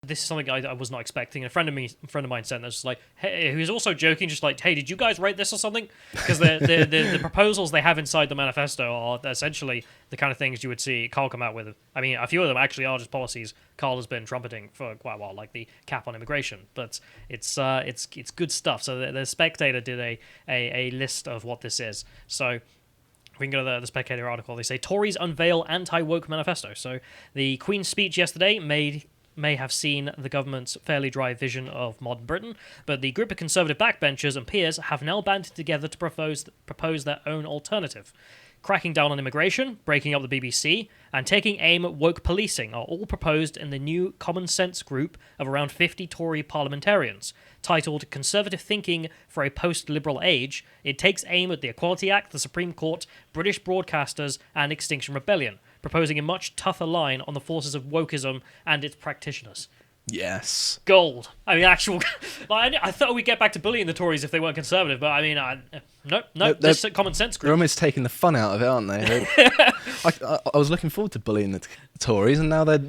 this is something I was not expecting. A friend of mine sent this, like, hey, who's also joking, just like, hey, did you guys write this or something? Because the proposals they have inside the manifesto are essentially the kind of things you would see Carl come out with. I mean, a few of them actually are just policies Carl has been trumpeting for quite a while, like the cap on immigration. But it's good stuff. So the Spectator did a list of what this is. So we can go to the Spectator article. They say Tories unveil anti-woke manifesto. So the Queen's speech yesterday may have seen the government's fairly dry vision of modern Britain, but the group of Conservative backbenchers and peers have now banded together to propose their own alternative. Cracking down on immigration, breaking up the BBC, and taking aim at woke policing are all proposed in the new Common Sense group of around 50 Tory parliamentarians. Titled Conservative Thinking for a Post-Liberal Age, it takes aim at the Equality Act, the Supreme Court, British broadcasters, and Extinction Rebellion, proposing a much tougher line on the forces of wokeism and its practitioners. Yes. Gold. I mean, actual... like, I thought we'd get back to bullying the Tories if they weren't conservative, but I mean, nope, this is a Common Sense group. They're almost taking the fun out of it, aren't they? I was looking forward to bullying the Tories, and now they're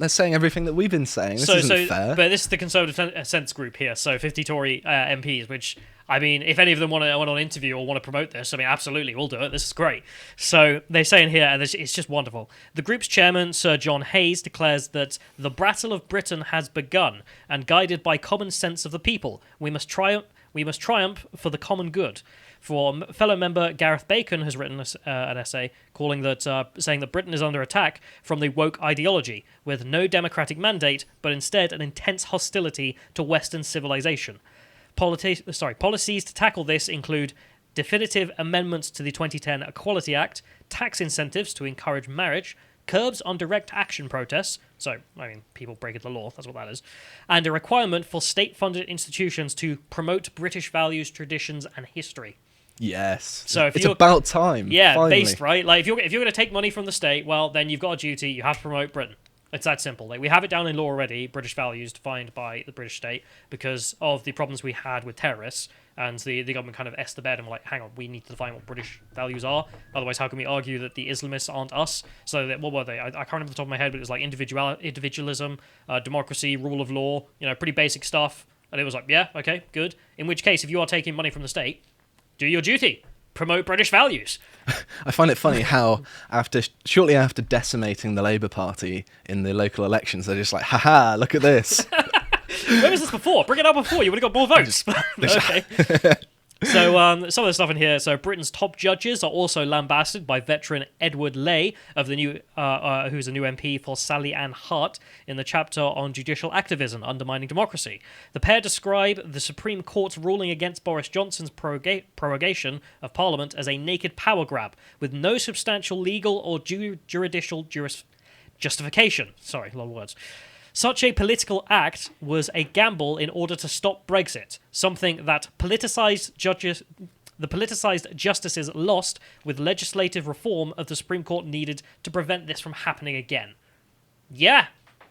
saying everything that we've been saying. This isn't fair. But this is the Conservative Sense group here, so 50 Tory MPs, which... I mean, if any of them want to interview or want to promote this, I mean, absolutely, we'll do it. This is great. So they say in here, and it's just wonderful. The group's chairman, Sir John Hayes, declares that the battle of Britain has begun, and guided by common sense of the people, we must triumph for the common good. For fellow member Gareth Bacon has written an essay saying that Britain is under attack from the woke ideology, with no democratic mandate, but instead an intense hostility to Western civilization. Policies to tackle this include definitive amendments to the 2010 Equality Act, tax incentives to encourage marriage, curbs on direct action protests, so, I mean, people breaking the law, that's what that is, and a requirement for state-funded institutions to promote British values, traditions, and history. Yes. So it's about time. Yeah, finally. based, right? Like, if you're going to take money from the state, well, then you've got a duty, you have to promote Britain. It's that simple. Like, we have it down in law already, British values defined by the British state, because of the problems we had with terrorists, and the government kind of essed the bed and were like, hang on, we need to define what British values are, otherwise how can we argue that the Islamists aren't us? So what were they? I can't remember the top of my head, but it was like individualism, democracy, rule of law, pretty basic stuff, and it was like, yeah, okay, good. In which case, if you are taking money from the state, do your duty. Promote British values. I find it funny how shortly after decimating the Labour Party in the local elections, they're just like, haha, look at this. Where was this before? Bring it up before, you would have got more votes. Okay. So some of the stuff in here. So Britain's top judges are also lambasted by veteran Edward Ley of the new, who's a new MP for Sally Ann Hart in the chapter on judicial activism undermining democracy. The pair describe the Supreme Court's ruling against Boris Johnson's prorogation of Parliament as a naked power grab with no substantial legal or judicial justification. Sorry, a lot of words. Such a political act was a gamble in order to stop Brexit, something that the politicised justices lost with legislative reform of the Supreme Court needed to prevent this from happening again. Yeah,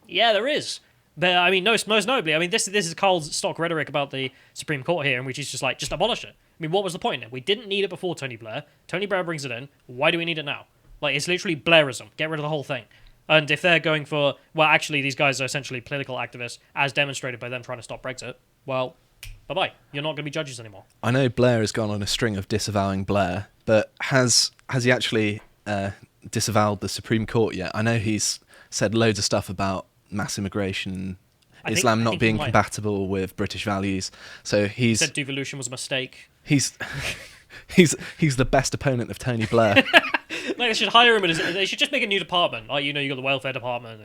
there is. But, I mean, most notably, I mean, this is Carl's stock rhetoric about the Supreme Court here, in which he's just like, just abolish it. I mean, what was the point in it? We didn't need it before Tony Blair. Tony Blair brings it in. Why do we need it now? Like, it's literally Blairism. Get rid of the whole thing. And if they're going for, well, actually, these guys are essentially political activists, as demonstrated by them trying to stop Brexit, well, bye-bye. You're not going to be judges anymore. I know Blair has gone on a string of disavowing Blair, but has he actually disavowed the Supreme Court yet? I know he's said loads of stuff about mass immigration, Islam not being compatible with British values. So he said devolution was a mistake. He's the best opponent of Tony Blair. Like, they should hire him. They should just make a new department. Like, you got the welfare department,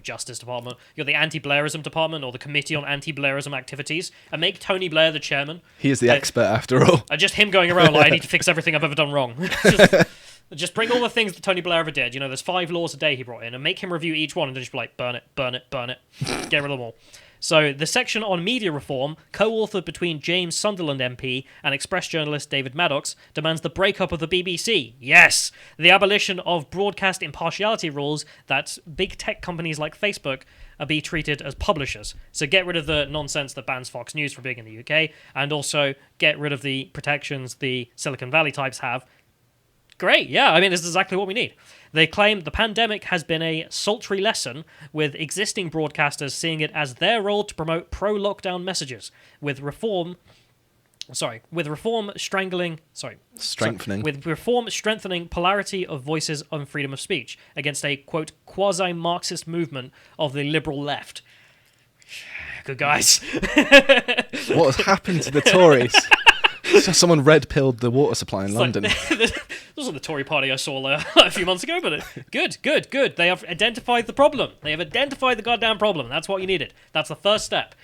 justice department. You got the anti-Blairism department, or the committee on anti-Blairism activities, and make Tony Blair the chairman. He is the expert, after all. Just him going around like, I need to fix everything I've ever done wrong. Just bring all the things that Tony Blair ever did. There's 5 laws a day he brought in, and make him review each one, and then just be like, burn it, burn it, burn it, get rid of them all. So the section on media reform, co-authored between James Sunderland MP and Express journalist David Maddox, demands the breakup of the BBC. Yes! The abolition of broadcast impartiality rules that big tech companies like Facebook be treated as publishers. So get rid of the nonsense that bans Fox News from being in the UK, and also get rid of the protections the Silicon Valley types have. Great, yeah. I mean, this is exactly what we need. They claim the pandemic has been a sultry lesson, with existing broadcasters seeing it as their role to promote pro-lockdown messages, with reform strengthening polarity of voices on freedom of speech against a, quote, quasi-Marxist movement of the liberal left. Good guys. What has happened to the Tories? Someone red-pilled the water supply in London. This wasn't the Tory party I saw a few months ago, but good. They have identified the problem. They have identified the goddamn problem. That's what you needed. That's the first step.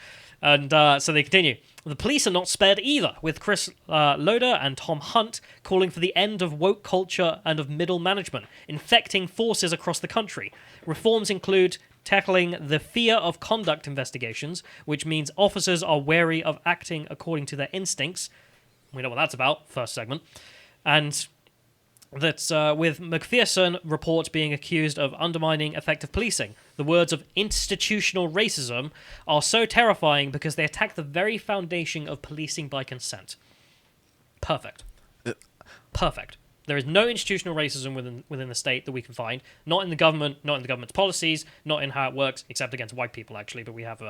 And so they continue. The police are not spared either, with Chris Loder and Tom Hunt calling for the end of woke culture and of middle management, infecting forces across the country. Reforms include tackling the fear of conduct investigations, which means officers are wary of acting according to their instincts. We know what that's about, first segment. And that's with McPherson report being accused of undermining effective policing. The words of institutional racism are so terrifying because they attack the very foundation of policing by consent. Perfect. Perfect. There is no institutional racism within the state that we can find. Not in the government, not in the government's policies, not in how it works, except against white people, actually. But we have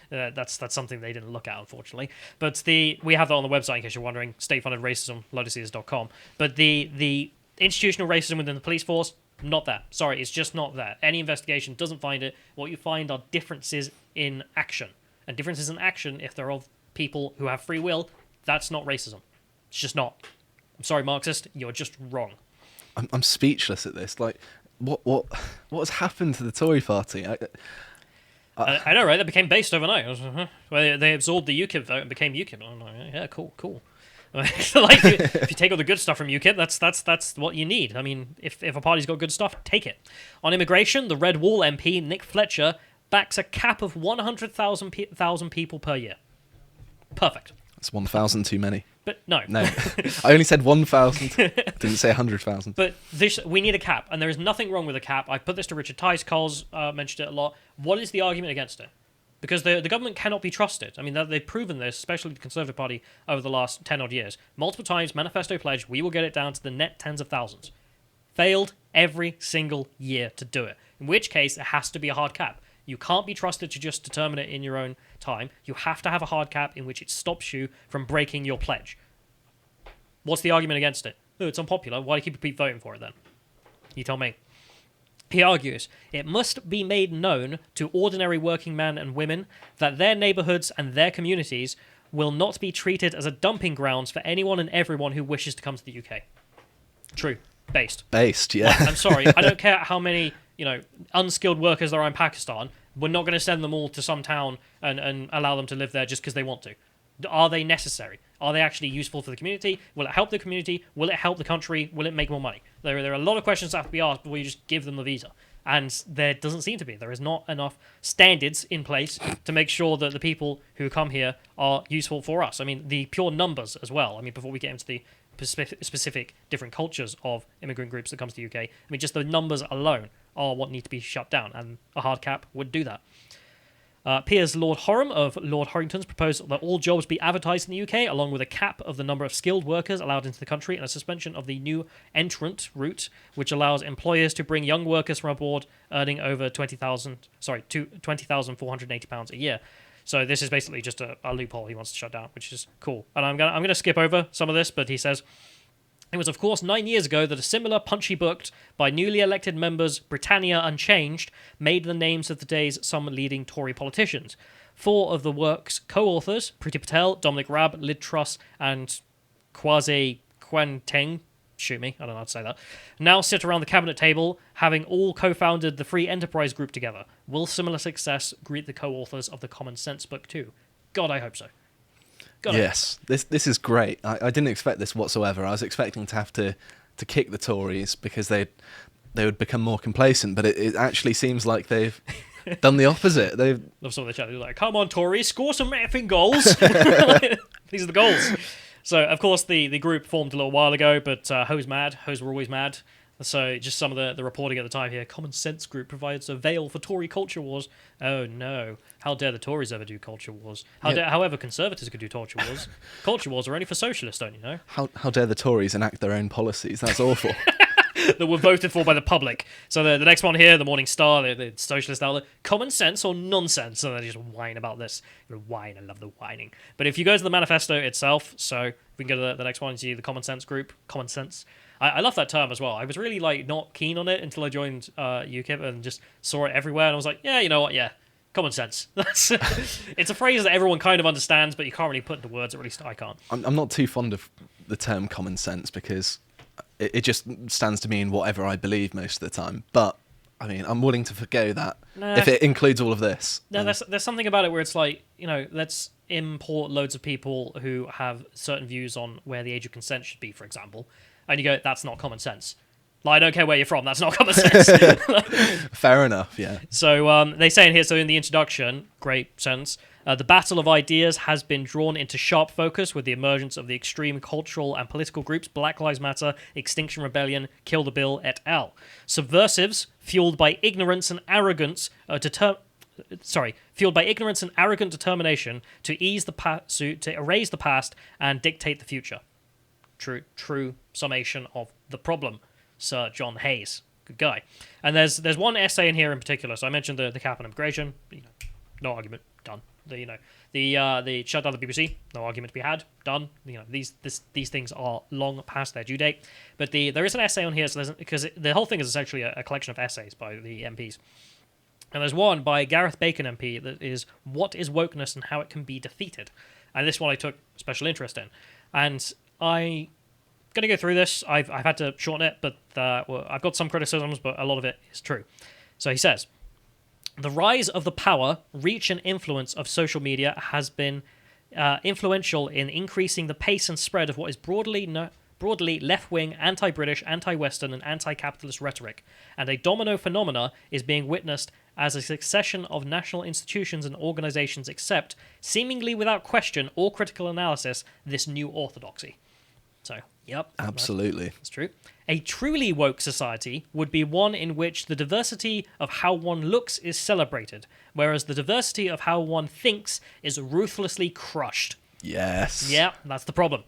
that's something they didn't look at, unfortunately. But we have that on the website, in case you're wondering, state-funded racism, lotuses.com. But the institutional racism within the police force, not there. Sorry, it's just not there. Any investigation doesn't find it. What you find are differences in action. And differences in action, if they're of people who have free will, that's not racism. It's just not. I'm sorry, Marxist, you're just wrong. I'm speechless at this. Like, what has happened to the Tory party? I know, right? They became based overnight. Well, they absorbed the UKIP vote and became UKIP. I'm like, yeah, cool. Like, if you take all the good stuff from UKIP, that's what you need. I mean, if a party's got good stuff, take it. On immigration, the Red Wall MP, Nick Fletcher, backs a cap of 100,000 people per year. Perfect. That's 1,000 too many. But no. I only said 1,000. Didn't say 100,000. But we need a cap, and there is nothing wrong with a cap. I put this to Richard Tice. Cole's mentioned it a lot. What is the argument against it? Because the government cannot be trusted. I mean, they've proven this, especially the Conservative Party, over the last 10-odd years. Multiple times, Manifesto pledged, we will get it down to the net tens of thousands. Failed every single year to do it. In which case, it has to be a hard cap. You can't be trusted to just determine it in your own time. You have to have a hard cap in which it stops you from breaking your pledge. What's the argument against it? Oh, it's unpopular. Why do you keep voting for it then? You tell me. He argues, it must be made known to ordinary working men and women that their neighbourhoods and their communities will not be treated as a dumping grounds for anyone and everyone who wishes to come to the UK. True. Based, yeah. I'm sorry. I don't care how many unskilled workers there are in Pakistan. We're not going to send them all to some town and allow them to live there just because they want to. Are they necessary? Are they actually useful for the community? Will it help the community? Will it help the country? Will it make more money? There are a lot of questions that have to be asked before you just give them the visa. And there doesn't seem to be. There is not enough standards in place to make sure that the people who come here are useful for us. I mean, the pure numbers as well. I mean, before we get into the specific different cultures of immigrant groups that come to the UK, I mean, just the numbers alone are what need to be shut down, and a hard cap would do that. Piers Lord Horham of Lord Horrington's proposed that all jobs be advertised in the UK, along with a cap of the number of skilled workers allowed into the country and a suspension of the new entrant route, which allows employers to bring young workers from abroad earning over £20,480 a year. So this is basically just a loophole he wants to shut down, which is cool. And I'm gonna skip over some of this, but he says, it was, of course, 9 years ago that a similar punchy book by newly elected members, Britannia Unchanged, made the names of today's some leading Tory politicians. 4 of the work's co-authors, Priti Patel, Dominic Raab, Lyd Truss, and Kwasi Kwarteng, shoot me, I don't know how to say that, now sit around the cabinet table, having all co-founded the Free Enterprise Group together. Will similar success greet the co-authors of the Common Sense book too? God, I hope so. Yes, this is great. I didn't expect this whatsoever. I was expecting to have to kick the Tories because they would become more complacent, but it actually seems like they've done the opposite. Love some of the chat. They're like, come on, Tories, score some effing goals. These are the goals. So, of course, the group formed a little while ago, but Ho's mad. Ho's were always mad. So just some of the reporting at the time here. Common Sense Group provides a veil for Tory culture wars. Oh no! How dare the Tories ever do culture wars? However, Conservatives could do culture wars. Culture wars are only for socialists, don't you know? How dare the Tories enact their own policies? That's awful. That were voted for by the public. So the next one here, the Morning Star, the socialist outlet, common sense or nonsense, and they just whine about this. Whine, I love the whining. But if you go to the manifesto itself, so we can go to the next one and see the Common Sense Group, Common Sense. I love that term as well. I was really not keen on it until I joined UKIP and just saw it everywhere, and I was like, yeah, you know what, yeah. Common sense. It's a phrase that everyone kind of understands, but you can't really put into words, or at least I can't. I'm not too fond of the term common sense because it just stands to mean whatever I believe most of the time. But, I mean, I'm willing to forgo that if it includes all of this. No, there's something about it where it's like, let's import loads of people who have certain views on where the age of consent should be, for example. And you go, that's not common sense. Like, I don't care where you're from, that's not common sense. Fair enough, yeah. So they say in here, so in the introduction, great sentence, the battle of ideas has been drawn into sharp focus with the emergence of the extreme cultural and political groups Black Lives Matter, Extinction Rebellion, Kill the Bill, et al. Subversives, fueled by ignorance and arrogance, fueled by ignorance and arrogant determination to to erase the past and dictate the future. True summation of the problem. Sir John Hayes, good guy. And there's one essay in here in particular. So I mentioned the cap on immigration. No argument, done. The shut down the BBC, no argument to be had, done. These things are long past their due date. But there is an essay on here, because the whole thing is essentially a collection of essays by the MPs. And there's one by Gareth Bacon MP that is "What is Wokeness and How It Can Be Defeated?" And this one I took special interest in. And I'm going to go through this. I've had to shorten it, but I've got some criticisms, but a lot of it is true. So he says, the rise of the power, reach, and influence of social media has been influential in increasing the pace and spread of what is broadly left-wing, anti-British, anti-Western, and anti-capitalist rhetoric, and a domino phenomena is being witnessed as a succession of national institutions and organizations accept, seemingly without question or critical analysis, this new orthodoxy. So, yep. Absolutely. That's true. A truly woke society would be one in which the diversity of how one looks is celebrated, whereas the diversity of how one thinks is ruthlessly crushed. Yes. Yeah, that's the problem.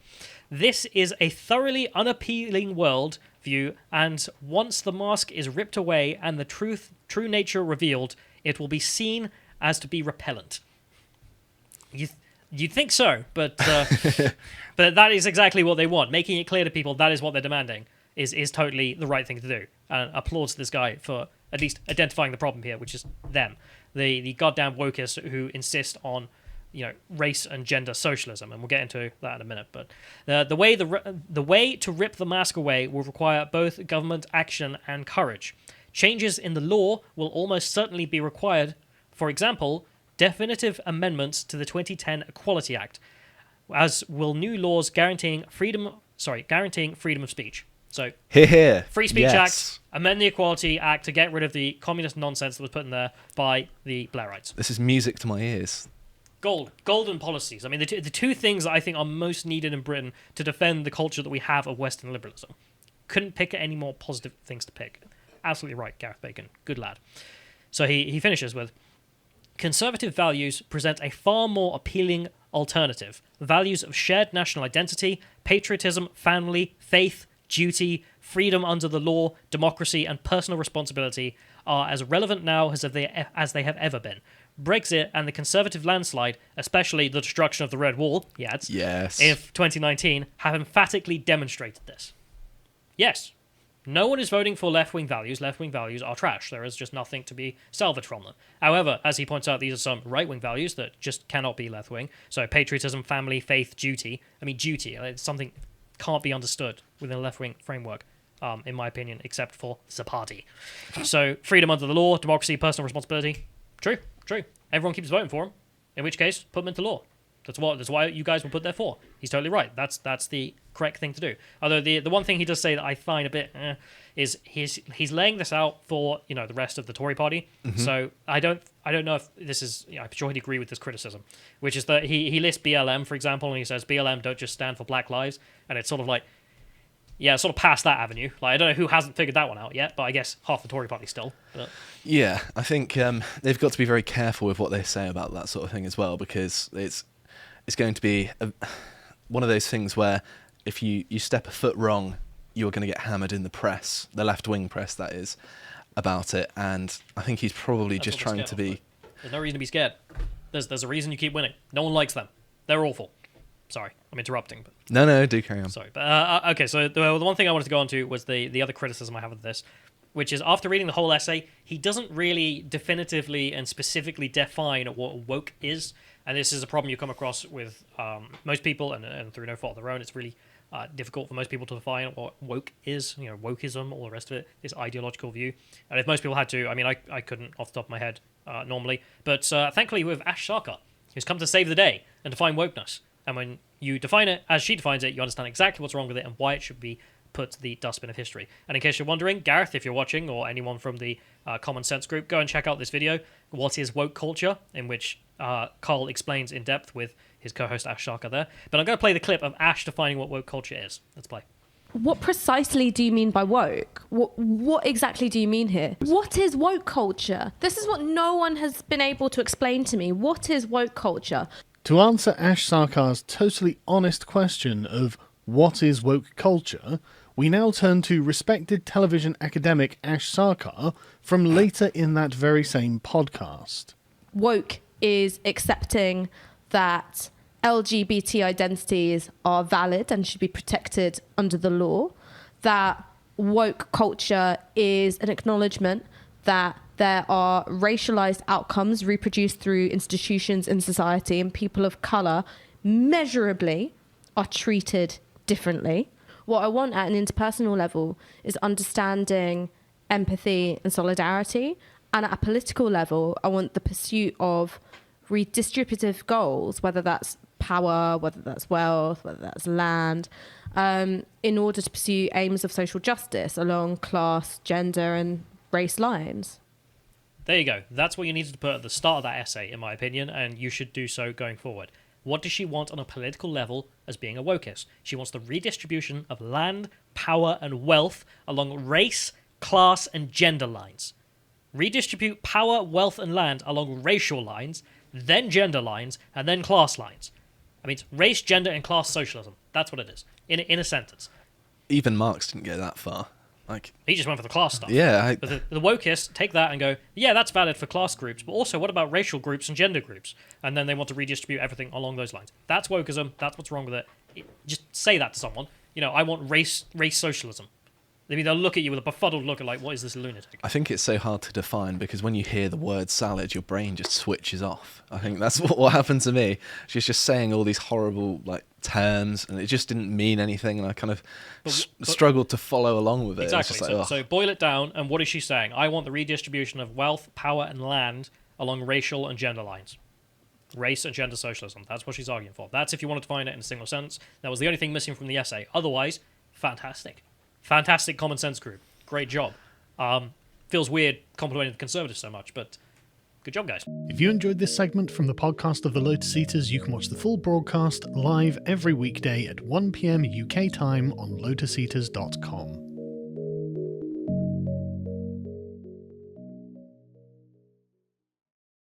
This is a thoroughly unappealing world view, and once the mask is ripped away and the true nature revealed, it will be seen as to be repellent. You'd think so, but but that is exactly what they want. Making it clear to people that is what they're demanding is totally the right thing to do. And applauds to this guy for at least identifying the problem here, which is them, the goddamn wokeists who insist on race and gender socialism, and we'll get into that in a minute. But the way to rip the mask away will require both government action and courage. Changes in the law will almost certainly be required. For example, definitive amendments to the 2010 Equality Act, as will new laws guaranteeing freedom of speech. So, here, Free Speech Act, amend the Equality Act to get rid of the communist nonsense that was put in there by the Blairites. This is music to my ears. Golden policies. I mean, the two things that I think are most needed in Britain to defend the culture that we have of Western liberalism. Couldn't pick any more positive things to pick. Absolutely right, Gareth Bacon. Good lad. So he finishes with, conservative values present a far more appealing alternative. Values of shared national identity, patriotism, family, faith, duty, freedom under the law, democracy, and personal responsibility are as relevant now as they have ever been. Brexit and the Conservative landslide, especially the destruction of the Red Wall, in 2019, have emphatically demonstrated this. Yes, no one is voting for left-wing values. Left-wing values are trash. There is just nothing to be salvaged from them. However, as he points out, these are some right-wing values that just cannot be left-wing. So patriotism, family, faith, duty. I mean, duty, it's something can't be understood within a left-wing framework, in my opinion, except for the party. So freedom under the law, democracy, personal responsibility. True. Everyone keeps voting for him. In which case, put him into law. That's why you guys were put there for. He's totally right. That's the correct thing to do. Although the one thing he does say that I find a bit is he's laying this out for the rest of the Tory party. Mm-hmm. So I don't know if this is. I'm sure he'd agree with this criticism, which is that he lists BLM, for example, and he says BLM don't just stand for Black Lives, and it's sort of like yeah, sort of past that avenue. Like, I don't know who hasn't figured that one out yet, but I guess half the Tory party still. But Yeah, I think they've got to be very careful with what they say about that sort of thing as well, because it's going to be one of those things where if you step a foot wrong, you're going to get hammered in the press, the left-wing press, that is, about it. And I think he's probably that's just what they're trying to scared be... of, but there's no reason to be scared. There's a reason you keep winning. No one likes them. They're awful. Sorry, I'm interrupting. But No, do carry on. sorry. But okay, so the one thing I wanted to go on to was the other criticism I have of this, which is after reading the whole essay, he doesn't really definitively and specifically define what woke is. And this is a problem you come across with most people, and through no fault of their own, it's really difficult for most people to define what woke is, wokeism, all the rest of it, this ideological view. And if most people had to, I mean, I couldn't off the top of my head normally, but thankfully with Ash Sarkar, who's come to save the day and define wokeness. And when you define it as she defines it, you understand exactly what's wrong with it and why it should be put to the dustbin of history. And in case you're wondering, Gareth, if you're watching, or anyone from the Common Sense group, go and check out this video, What is Woke Culture?, in which Carl explains in depth with his co-host Ash Sarkar there. But I'm going to play the clip of Ash defining what woke culture is. Let's play. What precisely do you mean by woke? What exactly do you mean here? What is woke culture? This is what no one has been able to explain to me. What is woke culture? To answer Ash Sarkar's totally honest question of what is woke culture, we now turn to respected television academic Ash Sarkar from later in that very same podcast. Woke is accepting that LGBT identities are valid and should be protected under the law. That woke culture is an acknowledgement that there are racialized outcomes reproduced through institutions in society, and people of colour measurably are treated differently. What I want at an interpersonal level is understanding, empathy and solidarity. And at a political level, I want the pursuit of redistributive goals, whether that's power, whether that's wealth, whether that's land, in order to pursue aims of social justice along class, gender and race lines. There you go. That's what you needed to put at the start of that essay, in my opinion, and you should do so going forward. What does she want on a political level as being a wokeist? She wants the redistribution of land, power, and wealth along race, class, and gender lines. Redistribute power, wealth, and land along racial lines, then gender lines, and then class lines. I mean, it's race, gender, and class socialism. That's what it is, in a sentence. Even Marx didn't go that far. He just went for the class stuff. Yeah. But the wokists take that and go, yeah, that's valid for class groups, but also what about racial groups and gender groups? And then they want to redistribute everything along those lines. That's wokeism. That's what's wrong with it. Just say that to someone. I want race socialism. I mean, they'll look at you with a befuddled look at, like, what is this lunatic? I think it's so hard to define because when you hear the word salad, your brain just switches off. I think that's what happened to me. She's just saying all these horrible terms, and it just didn't mean anything, and I kind of struggled to follow along with it. Exactly. It so boil it down, and what is she saying? I want the redistribution of wealth, power, and land along racial and gender lines. Race and gender socialism. That's what she's arguing for. That's if you want to define it in a single sentence. That was the only thing missing from the essay. Otherwise, fantastic. Fantastic Common Sense group. Great job. Feels weird complimenting the Conservatives so much, but good job, guys. If you enjoyed this segment from the podcast of the Lotus Eaters, you can watch the full broadcast live every weekday at 1 p.m. UK time on lotuseaters.com.